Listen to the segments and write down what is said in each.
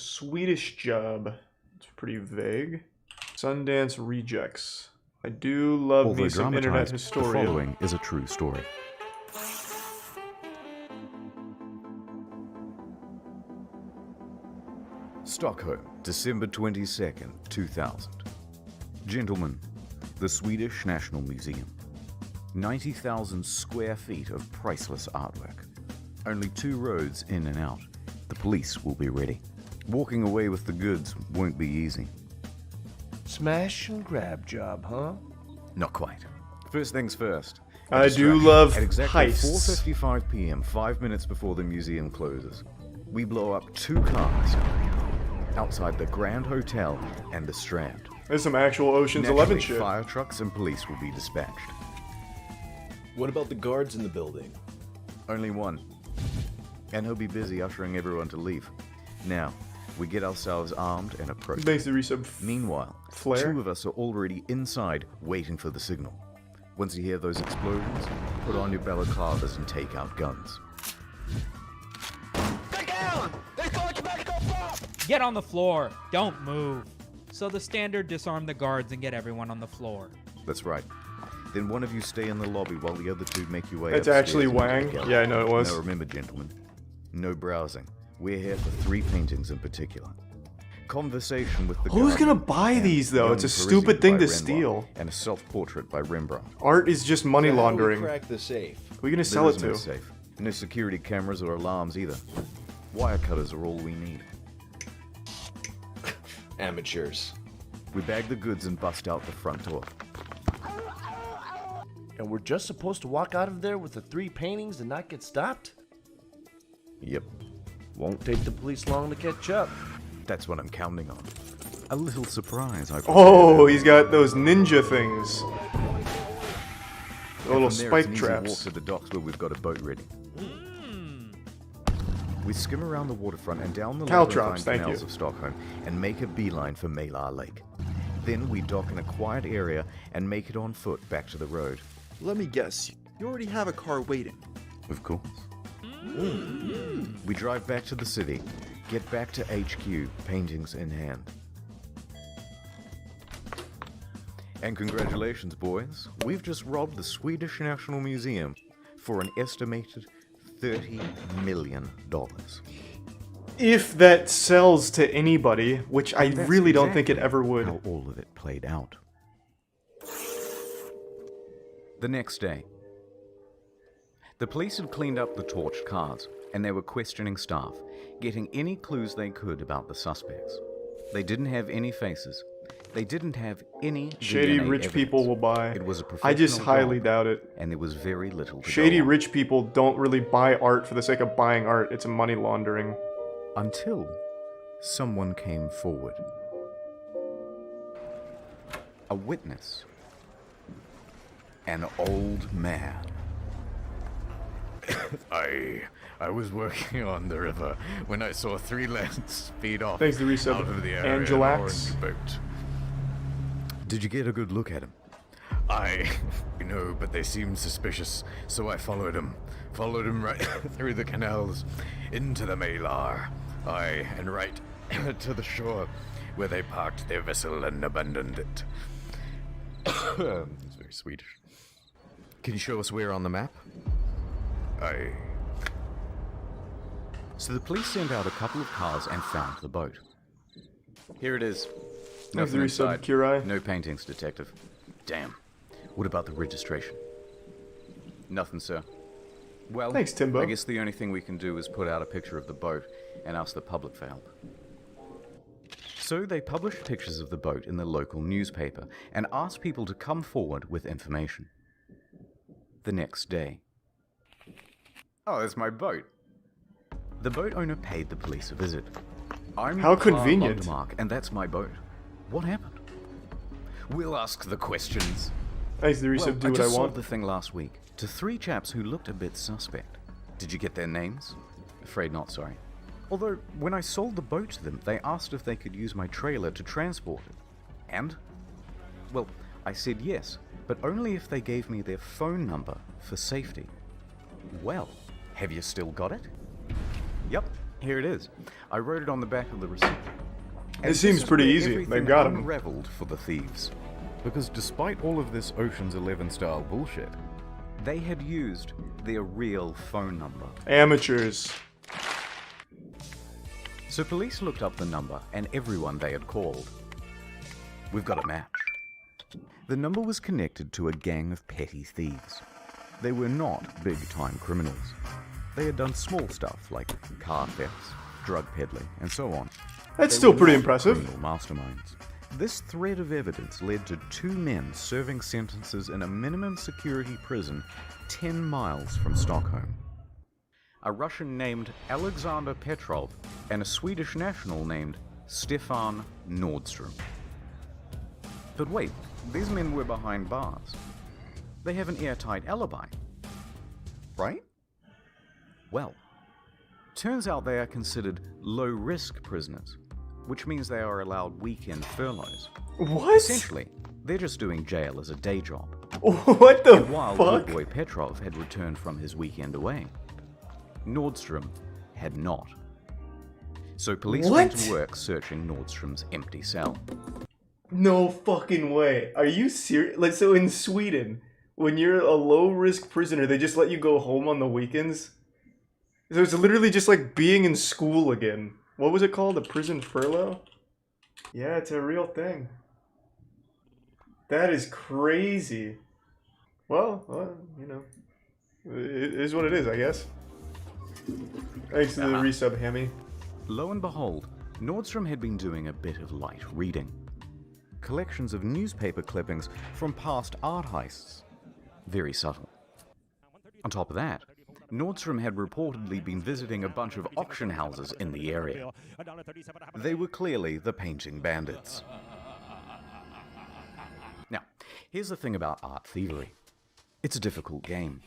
Swedish job. It's pretty vague. Sundance rejects. I do love me some internet historian. The following is a true story. Stockholm, December 22nd, 2000. Gentlemen, the Swedish National Museum. 90,000 square feet of priceless artwork. Only 2 roads in and out. The police will be ready. Walking away with the goods won't be easy. Smash and grab job, huh? Not quite. First things first. I do love at exactly heists. 4:55 p.m., 5 minutes before the museum closes, we blow up 2 cars outside the Grand Hotel and the Strand. There's some actual Ocean's 11 shit. Fire trucks and police will be dispatched. What about the guards in the building? Only one. And he'll be busy ushering everyone to leave. Now, we get ourselves armed and approach. Thanks to resub. Meanwhile, Flare? 2 of us are already inside waiting for the signal. Once you hear those explosions, put on your balaclavas and take out guns. Get on the floor. Don't move. So the standard disarm the guards and get everyone on the floor. That's right. Then one of you stay in the lobby while the other 2 make your way That's upstairs actually into Wang. the gallery. Yeah, I know it was. Now remember, gentlemen, no browsing. We're here for 3 paintings in particular. Conversation with the Who's Guardian, gonna buy and these, though? Young It's a Parisi stupid thing by to Renoir, steal. And a self-portrait by Rembrandt. Art is just money So how do we laundering. crack the safe? Who are you gonna There sell it is no to? safe. No security cameras or alarms either. Wire cutters are all we need. Amateurs. We bag the goods and bust out the front door. And we're just supposed to walk out of there with the 3 paintings and not get stopped? Yep, Won't take the police long to catch up. that's what I'm counting on. A little surprise, I Oh, he's got those ninja things. The little From there, spike it's an easy walk traps. to the docks where we've got a boat ready. We skim around the waterfront and down the Caltrops, labyrinthine thank canals you. of Stockholm and make a beeline for Mälar Lake. Then we dock in a quiet area and make it on foot back to the road. Let me guess, you already have a car waiting. Of course. We drive back to the city, get back to HQ, paintings in hand. And congratulations, boys. We've just robbed the Swedish National Museum for an estimated $30 million. If that sells to anybody, which I That's really don't think it exactly ever would. How all of it played out. The next day, the police had cleaned up the torched cars, and they were questioning staff, getting any clues they could about the suspects. They didn't have any faces. They didn't have any Shady DNA rich people evidence. will buy. It was a I just professional highly job, doubt it. and there was very little to Shady go on. rich people don't really buy art for the sake of buying art. It's a money laundering. Until someone came forward. A witness. An old man. I was working on the river when I saw 3 lads speed off Thanks to resub. out of the area in an Angelax. orange boat. Did you get a good look at him? No, but they seemed suspicious, so I followed him right through the canals, into the Mälar, and right to the shore, where they parked their vessel and abandoned it. It's very Swedish. Can you show us where on the map? So the police sent out a couple of cars and found the boat. Here it is. Thanks Nothing to resub, inside. Kurai. No paintings, detective. Damn. What about the registration? Nothing, sir. Well, Thanks, Timbo. I guess the only thing we can do is put out a picture of the boat and ask the public for help. So they published pictures of the boat in the local newspaper and asked people to come forward with information. The next day. Oh, that's my boat. The boat owner paid the police a visit. I'm How Carl convenient. Lundmark, and that's my boat. What happened? We'll ask the questions. Thanks to resub. Do I what just I sold want. the thing last week to 3 chaps who looked a bit suspect. Did you get their names? Afraid not, sorry. Although, when I sold the boat to them, they asked if they could use my trailer to transport it. And? Well, I said yes, but only if they gave me their phone number for safety. Well, have you still got it? Yep, Here it is. I wrote it on the back of the receipt. It seems pretty easy. They got him. Unraveled for the thieves. Because despite all of this Ocean's 11 style bullshit, they had used their real phone number. Amateurs. So police looked up the number and everyone they had called. We've got a match. The number was connected to a gang of petty thieves. They were not big-time criminals. They had done small stuff like car thefts, drug peddling, and so on. That's still pretty impressive. Criminal masterminds. This thread of evidence led to 2 men serving sentences in a minimum security prison 10 miles from Stockholm. A Russian named Alexander Petrov and a Swedish national named Stefan Nordstrom. But wait, these men were behind bars. They have an airtight alibi, right? Well, turns out they are considered low-risk prisoners, which means they are allowed weekend furloughs. What? Essentially, they're just doing jail as a day job. What the While fuck? good boy Petrov had returned from his weekend away, Nordstrom had not. So police went to work searching Nordstrom's empty cell. No fucking way. Are you serious? Like, so in Sweden, when you're a low-risk prisoner, they just let you go home on the weekends? So it's literally just like being in school again. What was it called? A prison furlough? Yeah, it's a real thing. That is crazy. Well, you know, it is what it is, I guess. Thanks to the resub, Hammy. Lo and behold, Nordstrom had been doing a bit of light reading. Collections of newspaper clippings from past art heists. Very subtle. On top of that, Nordstrom had reportedly been visiting a bunch of auction houses in the area. They were clearly the painting bandits. Now, here's the thing about art thievery. It's a difficult game.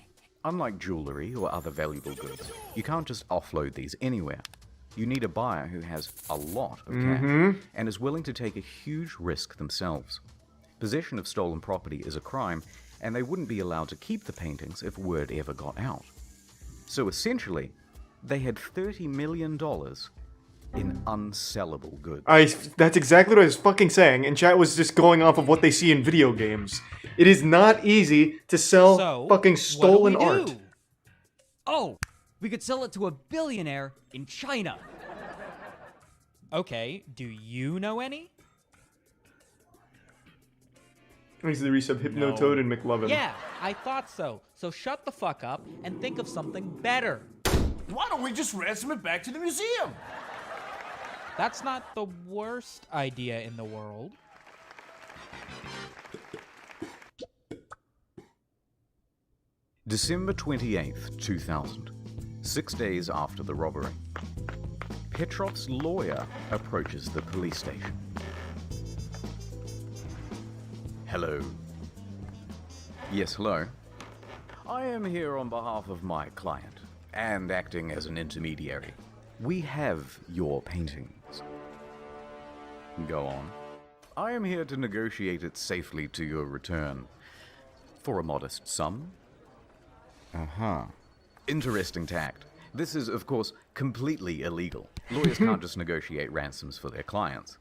Unlike jewelry or other valuable goods, you can't just offload these anywhere. You need a buyer who has a lot of cash and is willing to take a huge risk themselves. Possession of stolen property is a crime, and they wouldn't be allowed to keep the paintings if word ever got out. So essentially, they had $30 million in unsellable goods. That's exactly what I was fucking saying, and chat was just going off of what they see in video games. It is not easy to sell fucking stolen art. Oh, we could sell it to a billionaire in China. Okay, do you know any? Thanks to the resub, Hypnotoad and McLovin. Yeah, I thought so. So shut the fuck up and think of something better. Why don't we just ransom it back to the museum? That's not the worst idea in the world. December 28th, 2000. 6 days after the robbery. Petrov's lawyer approaches the police station. Hello. Yes, hello. I am here on behalf of my client, and acting as an intermediary. We have your paintings. Go on. I am here to negotiate it safely to your return. For a modest sum. Interesting tact. This is, of course, completely illegal. Lawyers can't just negotiate ransoms for their clients.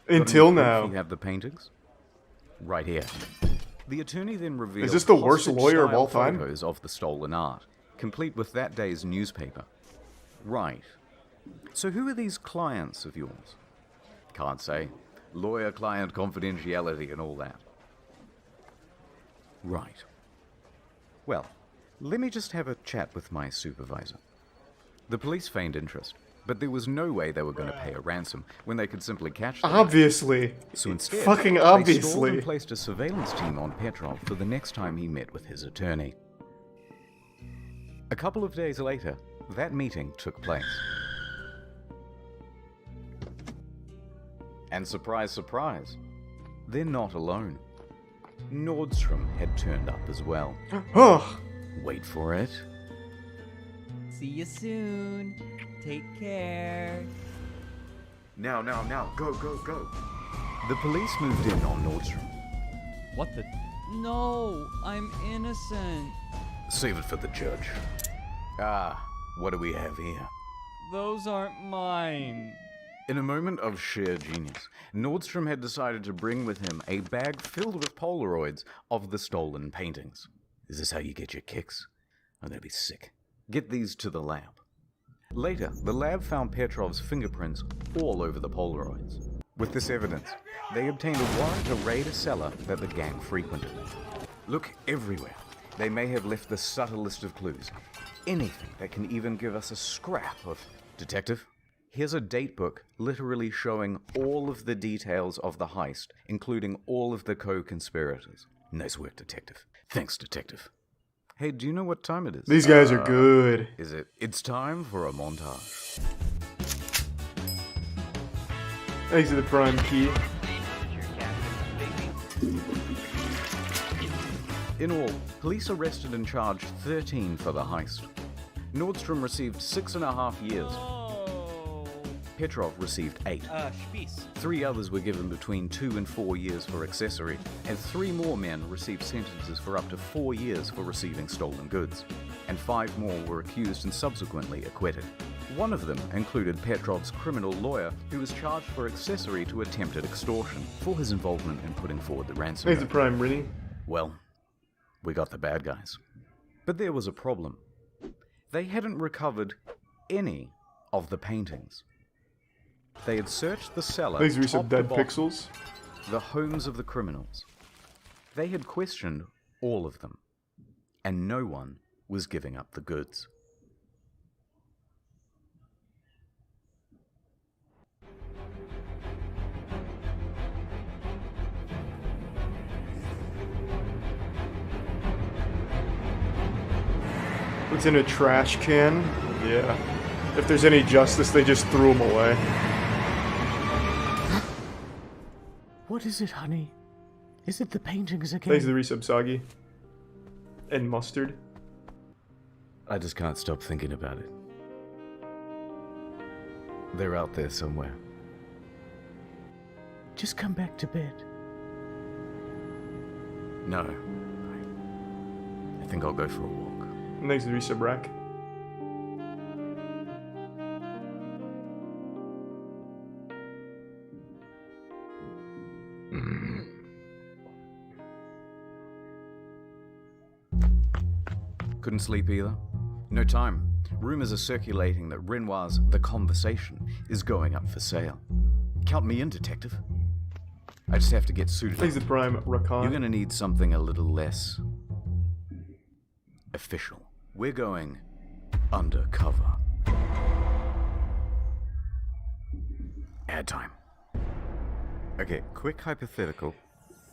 Until now. You have the paintings? Right here. The attorney then reveals Is this the worst lawyer of all time? photos of the stolen art, complete with that day's newspaper. Right. So who are these clients of yours? Can't say. Lawyer-client confidentiality and all that. Right. Well, let me just have a chat with my supervisor. The police feigned interest, but there was no way they were going to pay a ransom when they could simply catch them. Obviously. So instead, fucking they stalled obviously. and placed a surveillance team on Petrov for the next time he met with his attorney. A couple of days later, that meeting took place. And surprise, surprise, they're not alone. Nordstrom had turned up as well. Oh. Wait for it. See you soon. Take care. Now, go. The police moved in on Nordstrom. What the? No, I'm innocent. Save it for the judge. What do we have here? Those aren't mine. In a moment of sheer genius, Nordstrom had decided to bring with him a bag filled with Polaroids of the stolen paintings. Is this how you get your kicks? I'm gonna be sick. Get these to the lab. Later, the lab found Petrov's fingerprints all over the Polaroids. With this evidence, they obtained a warrant to raid a cellar that the gang frequented. Look everywhere. They may have left the subtlest of clues. Anything that can even give us a scrap of... Detective? Here's a datebook literally showing all of the details of the heist, including all of the co-conspirators. Nice work, Detective. Thanks, Detective. Hey, do you know what time it is? These guys are good. Is it? It's time for a montage. Thanks to the prime key. In all, police arrested and charged 13 for the heist. Nordstrom received 6.5 years. Petrov received 8. Spieß. 3 others were given between 2 and 4 years for accessory, and 3 more men received sentences for up to 4 years for receiving stolen goods, and 5 more were accused and subsequently acquitted. One of them included Petrov's criminal lawyer, who was charged for accessory to attempted extortion for his involvement in putting forward the ransom Thanks to note. prime Rinny. Well, we got the bad guys. But there was a problem. They hadn't recovered any of the paintings. They had searched the cellar, Thanks to some top to dead bottom, pixels. the homes of the criminals. They had questioned all of them, and no one was giving up the goods. It's in a trash can. Yeah. If there's any justice, they just threw them away. What is it, honey? Is it the paintings again? Thanks to the resub Soggy. And mustard. I just can't stop thinking about it. They're out there somewhere. Just come back to bed. No. I think I'll go for a walk. And thanks to the resub Rack. Couldn't sleep either. No time. Rumors are circulating that Renoir's The Conversation is going up for sale. Count me in, detective. I just have to get suited Thanks to up. the prime Rakan. You're gonna need something a little less official. We're going undercover. Ad time. Okay, quick hypothetical.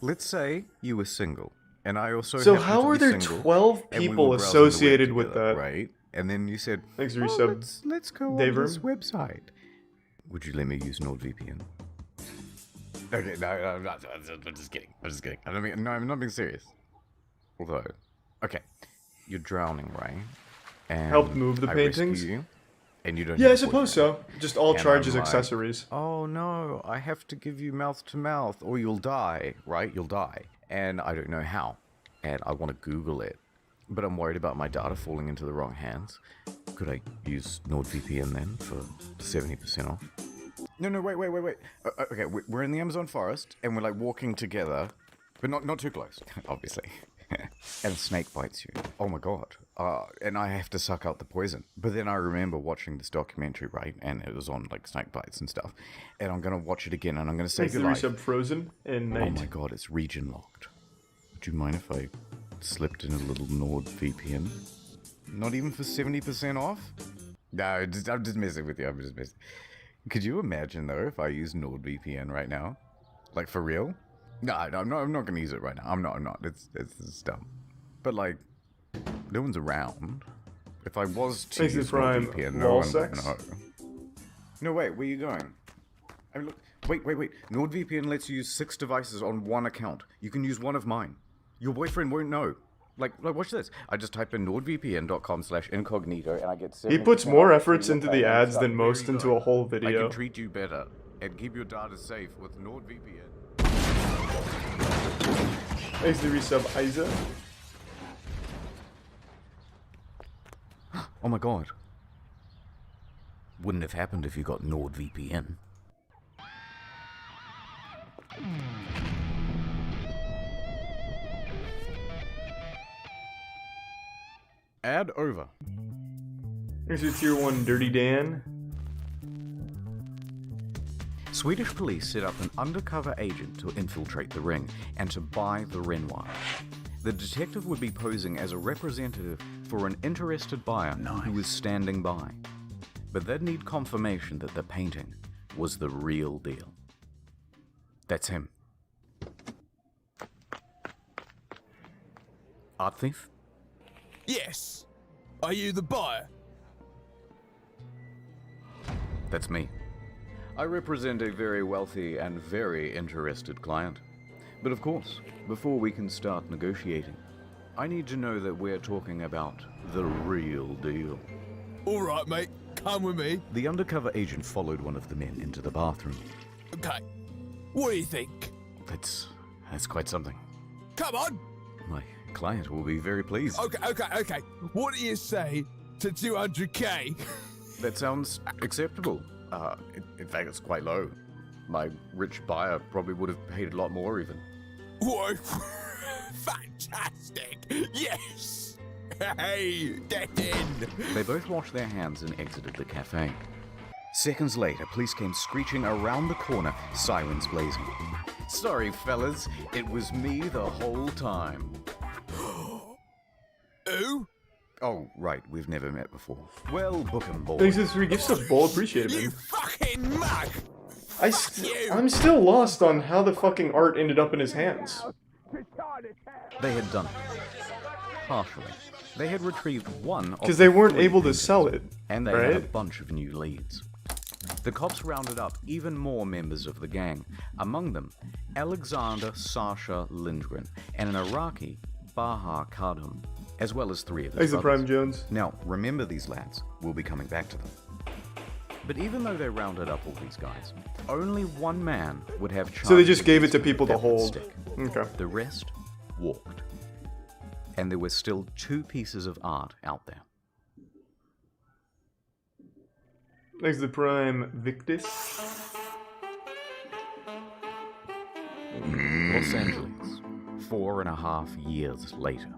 Let's say you were single, and I also So happen how to are be there single, 12 and we people were browsing the web associated with together, that? right? And then you said, Thanks to "Oh, resub. let's go Dave on this Room. website." Would you let me use NordVPN? Okay, no, I'm just kidding. I'm just kidding. I'm not being serious. Although, okay, you're drowning, right? And Helped move the I rescue paintings? you, and you don't. Yeah, I have a suppose boyfriend. so. Just all And charges I'm like, accessories. Oh no, I have to give you mouth to mouth or you'll die, right? You'll die. And I don't know how. And I want to Google it. But I'm worried about my data falling into the wrong hands. Could I use NordVPN then for 70% off? No, wait. Okay, we're in the Amazon forest and we're like walking together, but not too close, obviously. And a snake bites you. Oh my god. And I have to suck out the poison. But then I remember watching this documentary, right? And it was on like snake bites and stuff. And I'm gonna watch it again and I'm gonna save Thanks to your the life. resub Frozen and Oh Night. my god, it's region locked. Would you mind if I slipped in a little NordVPN? Not even for 70% off? No, I'm just messing with you. I'm just messing. Could you imagine though if I use NordVPN right now? Like for real? No, I'm not gonna use it right now. I'm not. It's dumb. But like, no one's around. If I was to Thanks to use Prime NordVPN, no wall one would sex. know. No, wait, where are you going? I mean, look, wait. NordVPN lets you use 6 devices on one account. You can use one of mine. Your boyfriend won't know. Like watch this. I just type in nordvpn.com/incognito and I get 70% He puts more off efforts free into the upload ads stuff. than most Very into good. a whole I video. can treat you better and keep your data safe with NordVPN. Thanks to the resub Isa. Oh my god. Wouldn't have happened if you got NordVPN. Ad over. Here's a tier 1 Dirty Dan. Swedish police set up an undercover agent to infiltrate the ring and to buy the Renoir. The detective would be posing as a representative for an interested buyer who was standing by. But they'd need confirmation that the painting was the real deal. That's him. Art thief? Yes. Are you the buyer? That's me. I represent a very wealthy and very interested client. But of course, before we can start negotiating, I need to know that we're talking about the real deal. All right, mate. Come with me. The undercover agent followed one of the men into the bathroom. Okay. What do you think? That's quite something. Come on. My client will be very pleased. Okay. What do you say to 200k? That sounds acceptable. In fact, it's quite low. My rich buyer probably would have paid a lot more even. Whoa. Fantastic. Yes. Hey, get in. They both washed their hands and exited the cafe. Seconds later, police came screeching around the corner, sirens blazing. Sorry, fellas, it was me the whole time. Who? Oh, right, we've never met before. Well, book 'em, boys. Thanks for the 3 gifts of Bull. Appreciate it, You man. fucking mug. I'm still lost on how the fucking art ended up in his hands. They had done it. Partially. They had retrieved one of Because they weren't 3 able to paintings, sell it, and they had a right? bunch of new leads. The cops rounded up even more members of the gang, among them Alexander Sasha Lindgren and an Iraqi, Baha Kadhum, as well as 3 of his Thanks to brothers. Prime Jones. Now, remember these lads. We'll be coming back to them. But even though they rounded up all these guys, only one man would have charge. So they just gave it to against people him to that would hold. stick. Okay. The rest walked. And there were still 2 pieces of art out there. Thanks to Prime Victus. Los Angeles, 4.5 years later.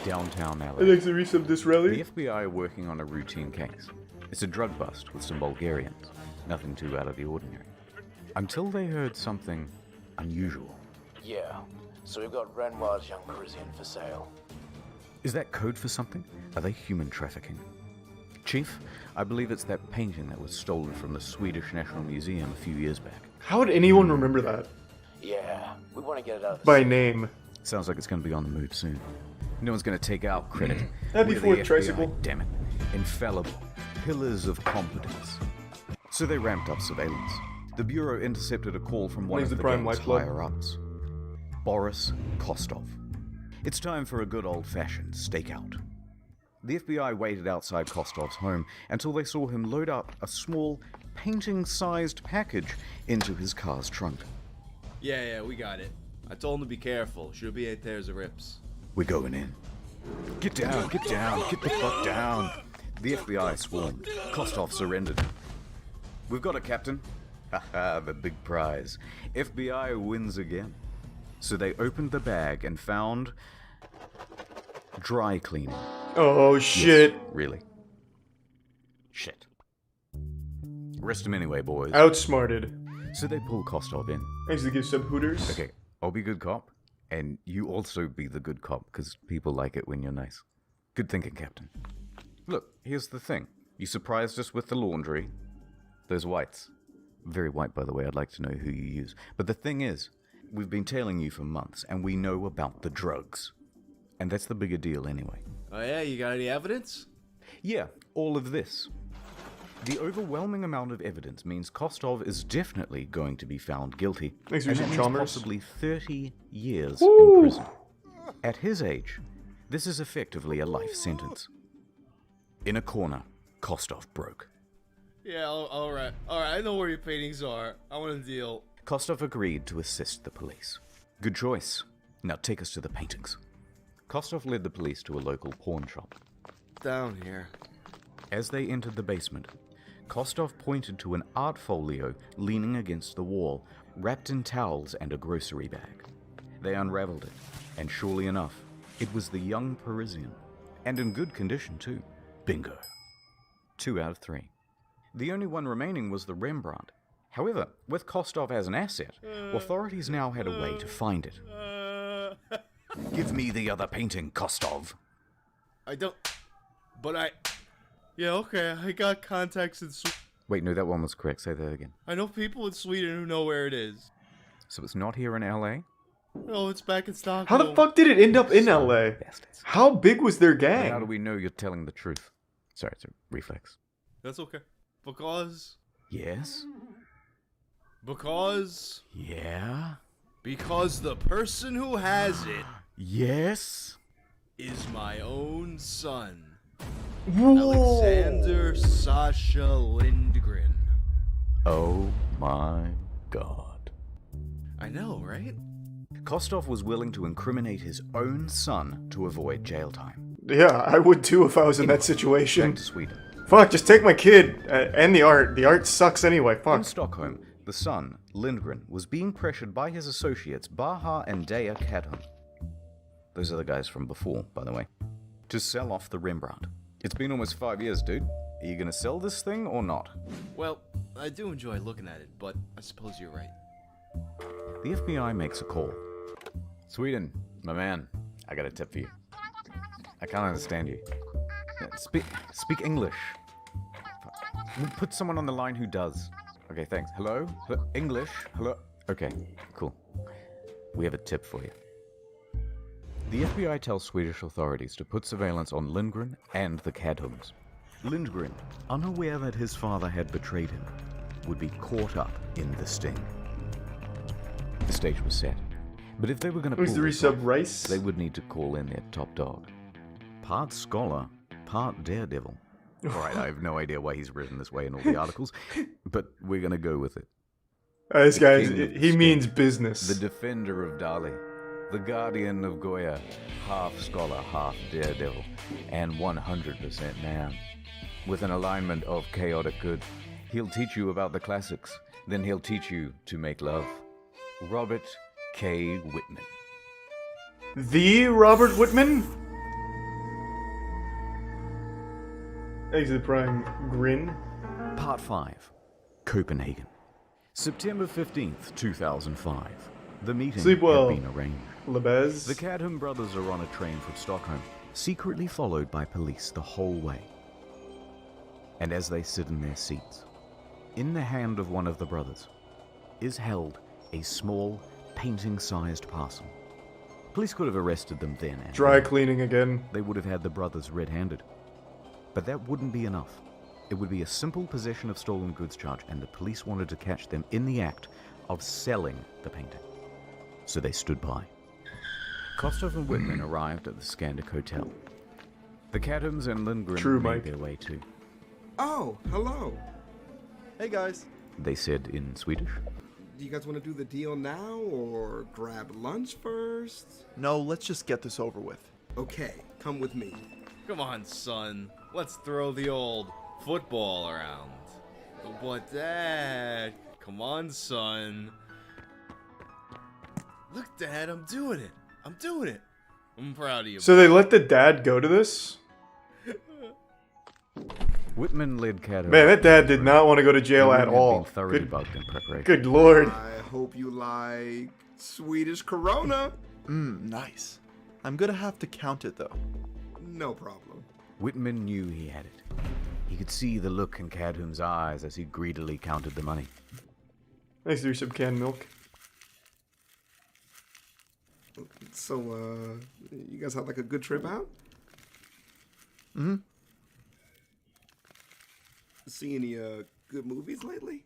Downtown LA. Thanks to resub The Disraeli. FBI are working on a routine case. It's a drug bust with some Bulgarians. Nothing too out of the ordinary. Until they heard something unusual. Yeah, so we've got Renoir's young Parisian for sale. Is that code for something? Are they human trafficking? Chief, I believe it's that painting that was stolen from the Swedish National Museum a few years back. How would anyone remember that? Yeah, we want to get it out of the By city. name. Sounds like it's going to be on the move soon. No one's going to take our credit. Happy We're the 4th, FBI, Tricycle. Damn it. Infallible. Pillars of competence. So they ramped up surveillance. The Bureau intercepted a call from one Where's of the the Prime gang's White Club? higher-ups. Boris Kostov. It's time for a good old-fashioned stakeout. The FBI waited outside Kostov's home until they saw him load up a small, painting-sized package into his car's trunk. Yeah, we got it. I told him to be careful. Should be 8 pairs of rips. We're going in. Get down, get the fuck down. The FBI swarmed. Kostov surrendered. We've got it, Captain. Haha, the big prize. FBI wins again. So they opened the bag and found dry cleaning. Oh shit. Yes, really. Shit. Arrest him anyway, boys. Outsmarted. So they pull Kostov in. Thanks to give sub Hooters. Okay, I'll be good cop, and you also be the good cop, because people like it when you're nice. Good thinking, Captain. Look, here's the thing. You surprised us with the laundry. Those whites. Very white, by the way. I'd like to know who you use. But the thing is, we've been tailing you for months, and we know about the drugs. And that's the bigger deal anyway. Oh yeah, you got any evidence? Yeah, all of this. The overwhelming amount of evidence means Kostov is definitely going to be found guilty. Thanks, and that Richard means Chalmers. possibly 30 years Woo! in prison. At his age, this is effectively a life sentence. In a corner, Kostov broke. Yeah, alright. Alright, I know where your paintings are. I want a deal. Kostov agreed to assist the police. Good choice. Now take us to the paintings. Kostov led the police to a local pawn shop. Down here. As they entered the basement, Kostov pointed to an art folio leaning against the wall, wrapped in towels and a grocery bag. They unraveled it, and surely enough, it was the young Parisian. And in good condition, too. Bingo. 2 out of 3. The only one remaining was the Rembrandt. However, with Kostov as an asset, authorities now had a way to find it. Give me the other painting, Kostov. I don't... But I... Yeah, okay, I got contacts in Sweden. Wait, no, that one was correct. Say that again. I know people in Sweden who know where it is. So it's not here in LA? No, it's back in Stockholm. How the fuck did it end up in LA? Bastards. How big was their gang? And how do we know you're telling the truth? Sorry, it's a reflex. That's okay. Because... Yes? Because... Yeah? Because the person who has it Yes? is my own son. Whoa. Alexander Sasha Lindgren. Oh my god. I know, right? Kostov was willing to incriminate his own son to avoid jail time. Yeah, I would too if I was in that Back situation. to Sweden. Fuck, just take my kid and the art. The art sucks anyway. In Fuck. Stockholm, the son, Lindgren, was being pressured by his associates Baha and Dea Kadham. Those are the guys from before, by the way. To sell off the Rembrandt. It's been almost 5 years, dude. Are you gonna sell this thing or not? Well, I do enjoy looking at it, but I suppose you're right. The FBI makes a call. Sweden, my man, I got a tip for you. I can't understand you. Speak English. We'll put someone on the line who does. Okay, thanks. Hello? English? Hello? Okay, cool. We have a tip for you. The FBI tells Swedish authorities to put surveillance on Lindgren and the Kadhums. Lindgren, unaware that his father had betrayed him, would be caught up in the sting. The stage was set. But if they were going to pull this off, Rice? they would need to call in their top dog. Part scholar, part daredevil. Alright, I have no idea why he's written this way in all the articles, but we're going to go with it. This guy, king of the he state, means business. The defender of Dali, the guardian of Goya, half scholar, half daredevil, and 100% man. With an alignment of chaotic good, he'll teach you about the classics, then he'll teach you to make love. Robert K. Whitman. The Robert Whitman? Exit Prime Grin. Part 5. Copenhagen. September 15th, 2005. The meeting Sleep well, had been arranged. Lebez. The Kadham brothers are on a train from Stockholm, secretly followed by police the whole way. And as they sit in their seats, in the hand of one of the brothers is held a small, painting-sized parcel. Police could have arrested them then and Dry there. cleaning again. They would have had the brothers red-handed. But that wouldn't be enough. It would be a simple possession of stolen goods charge, and the police wanted to catch them in the act of selling the painting. So they stood by. Kostov and Whitman arrived at the Scandic Hotel. The Kadhams and Lindgren True, made Mike. their way too. Oh, hello. Hey guys. They said in Swedish. Do you guys want to do the deal now or grab lunch first? No, let's just get this over with. Okay, come with me. Come on, son. Let's throw the old football around. But Dad, come on, son. Look, Dad, I'm doing it. I'm doing it. I'm proud of you. So they let the dad go to this? Whitman led Kadham. Man, that dad did not want to go to jail at all. Thoroughly Good, bugged in preparation. good lord. I hope you like Swedish Corona. Nice. I'm gonna have to count it though. No problem. Whitman knew he had it. He could see the look in Kadham's eyes as he greedily counted the money. Thanks for some canned milk. So, you guys had like a good trip out? Mm-hmm. See any good movies lately?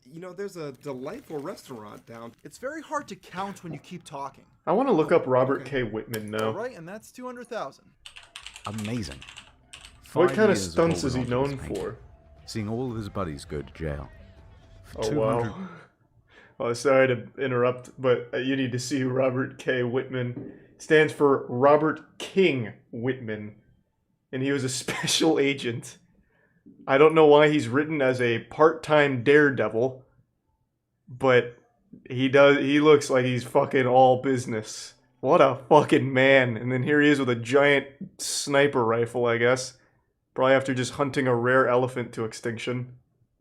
You know, there's a delightful restaurant down. It's very hard to count when you keep talking. I want to look up Robert K. Whitman now. All right, and that's 200,000. Amazing. What 5 kind of years stunts is holding he on to known this painting, for? Seeing all of his buddies go to jail. For Oh 200 wow. Oh, sorry to interrupt, but you need to see Robert K. Whitman. Stands for Robert King Whitman. and he was a special agent. I don't know why he's written as a part-time daredevil, but he looks like he's fucking all business. What a fucking man. And then here he is with a giant sniper rifle, I guess. Probably after just hunting a rare elephant to extinction.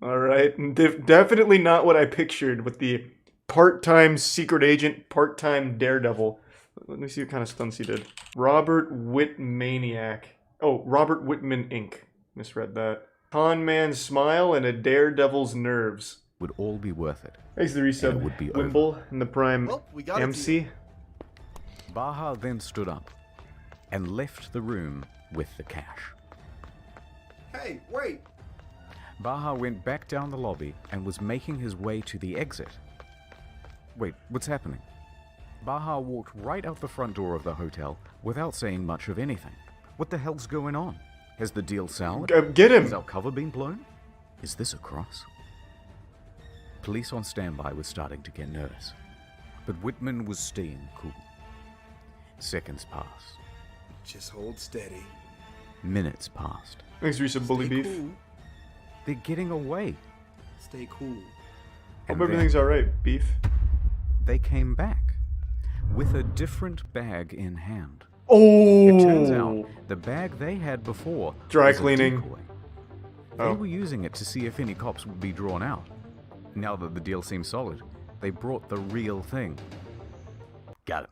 Alright, definitely not what I pictured with the part-time secret agent, part-time daredevil. Let me see what kind of stunts he did. Robert Whitmaniac. Oh, Robert Whitman Inc. Misread that. Con man's smile and a daredevil's nerves. Would all be worth it. Thanks to the resub. It would be Wimble in the prime MC. Baha then stood up and left the room with the cash. Hey, wait! Baha went back down the lobby and was making his way to the exit. Wait, what's happening? Baha walked right out the front door of the hotel without saying much of anything. What the hell's going on? Has the deal soured? Get him! Has our cover been blown? Is this a cross? Police on standby were starting to get nervous, but Whitman was staying cool. Seconds passed. Just hold steady. Minutes passed. Thanks for some bully beef. Cool. They're getting away. Stay cool. Hope everything's alright, beef. They came back with a different bag in hand. Oh! It turns out the bag they had before dry was cleaning. A decoy. They were using it to see if any cops would be drawn out. Now that the deal seemed solid, they brought the real thing. Got him.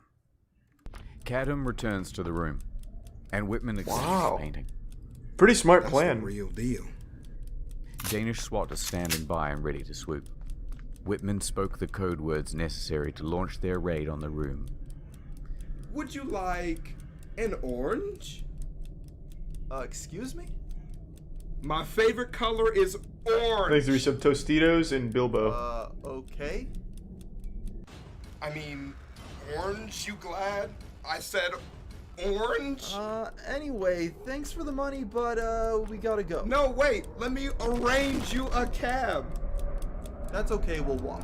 Cadham returns to the room, and Whitman examines the painting. Pretty smart plan. That's the real deal. Danish SWAT is standing by and ready to swoop. Whitman spoke the code words necessary to launch their raid on the room. Would you like an orange? Excuse me? My favorite color is orange. Thanks to resub Tostitos and Bilbo. Okay. I mean, orange, you glad? I said orange? Anyway, thanks for the money, but, we gotta go. No, wait, let me arrange you a cab. That's okay, we'll walk.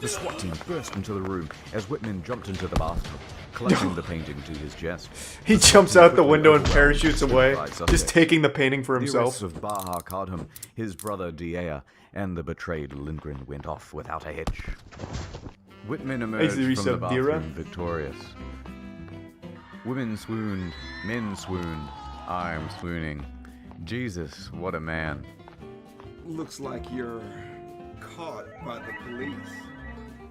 The SWAT team burst into the room as Whitman jumped into the bathtub, clutching the painting to his chest. He jumps out the window and parachutes away, just taking the painting for The himself. arrests of Baha Kadham, his brother Diea, and the betrayed Lindgren went off without a hitch. Whitman emerged from the bathroom victorious. Women swooned, men swooned, I'm swooning. Jesus, what a man. Looks like you're caught by the police.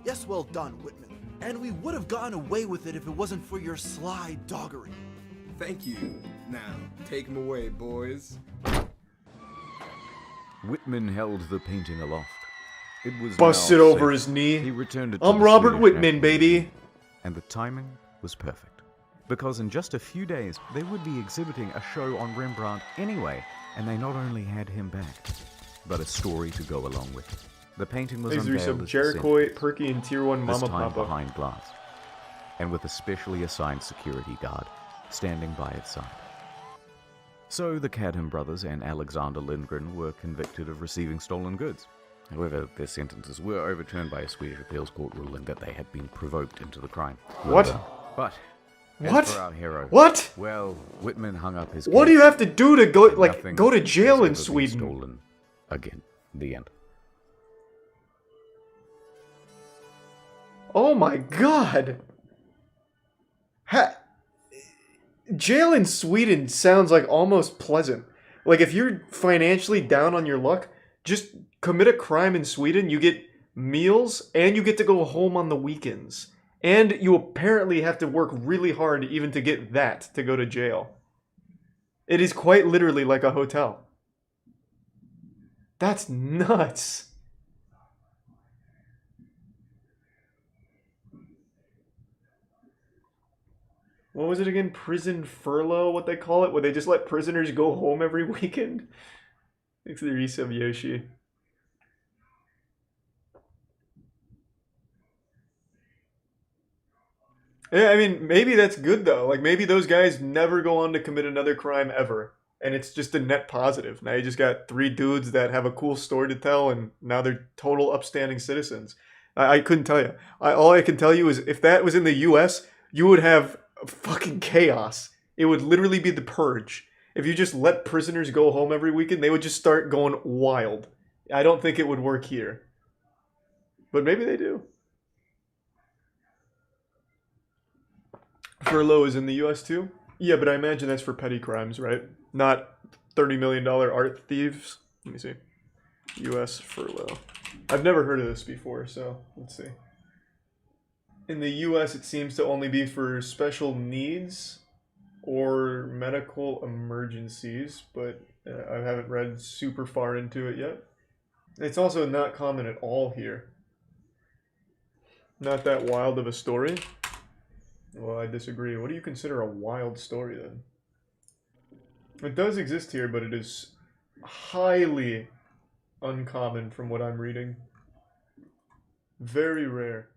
Yes, well done, Whitman. And we would have gotten away with it if it wasn't for your sly doggery. Thank you. Now, take him away, boys. Whitman held the painting aloft. It was busted now over safe. his knee. He returned it to I'm the Robert Swedish Whitman, National baby. Museum, and the timing was perfect. Because in just a few days, they would be exhibiting a show on Rembrandt anyway, and they not only had him back, but a story to go along with it. The painting was unveiled as the Jericho, centerpiece, Perky, and Tier 1 this Mama time Papa. behind glass, and with a specially assigned security guard standing by its side. So the Cadham brothers and Alexander Lindgren were convicted of receiving stolen goods. However, their sentences were overturned by a Swedish appeals court ruling that they had been provoked into the crime. What? But What? as for our hero, What? well, Whitman hung up his What do case, you have to do to go, and like, nothing go to jail has in ever been Sweden? Stolen again. The end. Oh my god! Jail in Sweden sounds like almost pleasant. Like, if you're financially down on your luck, just commit a crime in Sweden, you get meals, and you get to go home on the weekends. And you apparently have to work really hard even to get that, to go to jail. It is quite literally like a hotel. That's nuts. What was it again? Prison furlough, what they call it? Where they just let prisoners go home every weekend? Thanks to the resub Yoshi. Yeah, I mean, maybe that's good though. Like, maybe those guys never go on to commit another crime ever. And it's just a net positive. Now you just got 3 dudes that have a cool story to tell, and now they're total upstanding citizens. I couldn't tell you. All I can tell you is if that was in the US, you would have fucking chaos It would literally be the purge. If you just let prisoners go home every weekend, they would just start going wild. I don't think it would work here. But maybe they do. Furlough is in the US too? Yeah, but I imagine that's for petty crimes, right? Not $30 million art thieves. Let me see. US furlough. I've never heard of this before, so let's see. In the US, it seems to only be for special needs or medical emergencies, but I haven't read super far into it yet. It's also not common at all here. Not that wild of a story. Well, I disagree. What do you consider a wild story, then? It does exist here, but it is highly uncommon from what I'm reading. Very rare.